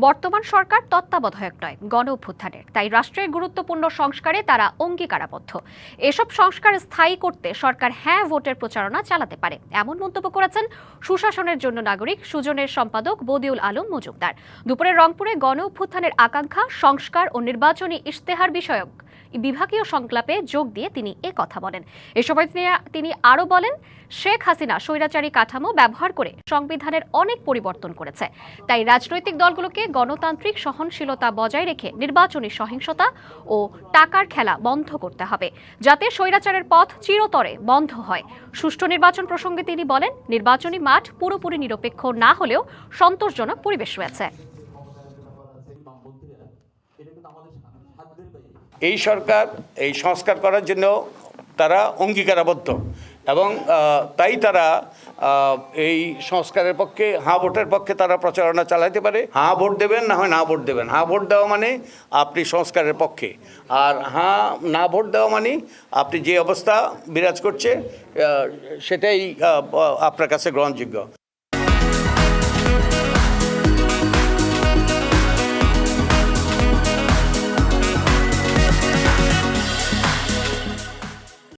বর্তমান সরকার তত্ত্বাবধায়ক নয়, গণ অভ্যুত্থানের, তাই রাষ্ট্রের গুরুত্বপূর্ণ সংস্কারে তারা অঙ্গীকারাবদ্ধ। এসব সংস্কার স্থায়ী করতে সরকার হ্যাঁ ভোটের প্রচারণা চালাতে পারে, এমন মন্তব্য করেছেন সুশাসনের জন্য নাগরিক সুজনের সম্পাদক বদিউল আলম মজুমদার। দুপুরে রংপুরে গণ অভ্যুত্থানের আকাঙ্ক্ষা, সংস্কার ও নির্বাচনী ইশতেহার বিষয়ক বিভাগীয় সংলাপে যোগ দিয়ে তিনি কথা বলেন। এ সময় তিনি আরও বলেন, শেখ হাসিনা স্বৈরাচারী কাঠামো ব্যবহার করে সংবিধানের অনেক পরিবর্তন করেছে, তাই রাজনৈতিক দলগুলোকে গণতান্ত্রিক সহনশীলতা বজায় রেখে নির্বাচনী সহিংসতা ও টাকার খেলা বন্ধ করতে হবে, যাতে স্বৈরাচারের পথ চিরতরে বন্ধ হয়। সুষ্ঠু নির্বাচন প্রসঙ্গে তিনি বলেন, নির্বাচনী মাঠ পুরোপুরি নিরপেক্ষ না হলেও সন্তোষজনক পরিবেশ রয়েছে। এই সরকার এই সংস্কার করার জন্য তারা অঙ্গীকারাবদ্ধ এবং তাই তারা এই সংস্কারের পক্ষে হ্যাঁ ভোটের পক্ষে তারা প্রচারণা চালাতে পারে। হ্যাঁ ভোট দেবেন, না হয় না ভোট দেবেন। হ্যাঁ ভোট দেওয়া মানে আপনি সংস্কারের পক্ষে, আর হ্যাঁ না ভোট দেওয়া মানে আপনি যে অবস্থা বিরাজ করছে সেটাই আপনার কাছে গ্রহণযোগ্য।